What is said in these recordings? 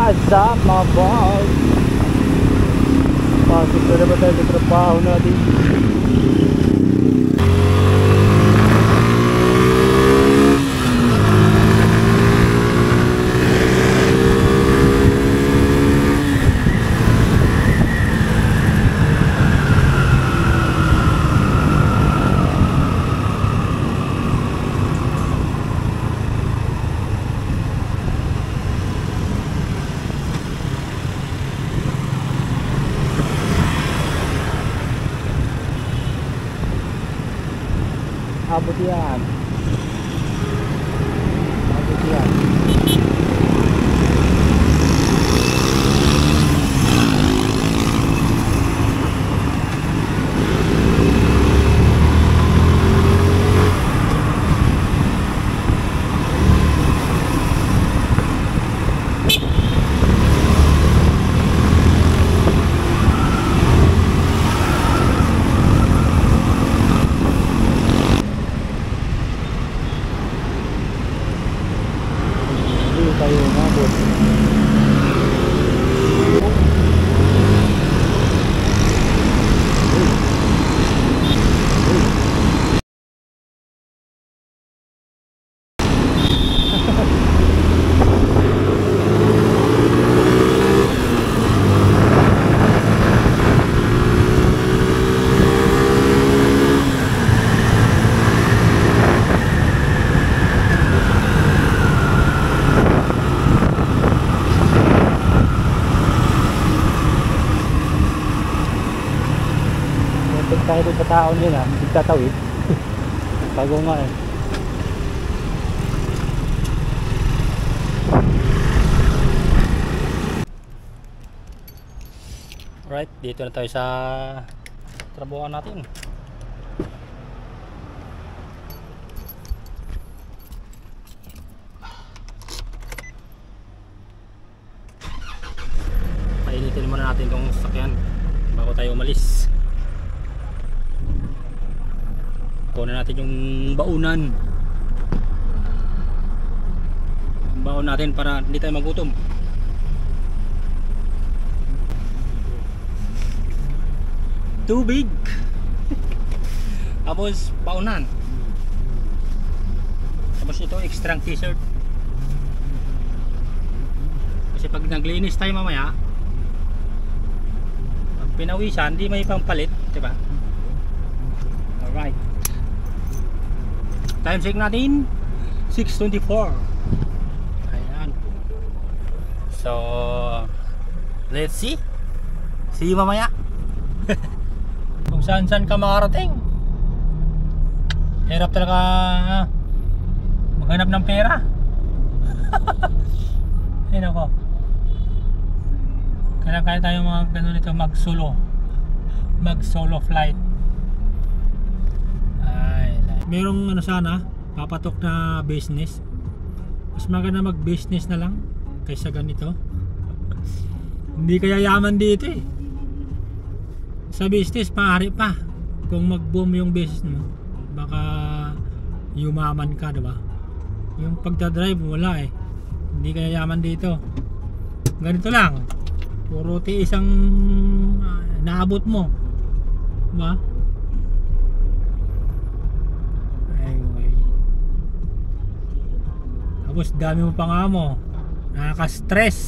What's up mga boss? Pasok na naman tayo sa trabaho natin. Abot yan. Abot yan. Tayo umabot. Tayo doon sa taon yun magtatawid. Bago nga eh. Alright, dito na tayo sa trabuhan natin. Painitin muna natin itong sasakyan bago tayo umalis. Kunin natin yung baunan. Baon natin para hindi tayo magutom. Tubig. Tapos baunan. Tapos ito extra t-shirt. Kasi pag naglinis tayo mamaya, pag pinawisan, hindi may pampalit, diba? Alright. Time check natin 6:24. Ayan. So let's see you mamaya. Kung saan ka makarating. Hirap talaga maghanap ng pera. Ay nako. Kaya tayo mga ganun ito, mag solo flight. Merong sana papatok na business. Mas maganda mag business na lang kaysa ganito. Hindi kaya yaman dito eh. Sa business maaari pa kung mag boom yung business mo, baka yumaman ka, diba? Yung pagdadrive wala eh. Hindi kaya yaman dito. Ganito lang, puro tiis ang naabot mo, diba? Tapos dami mo pa nga mo, nakaka-stress.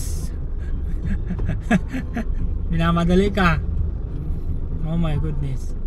Minamadali ka. Oh my goodness.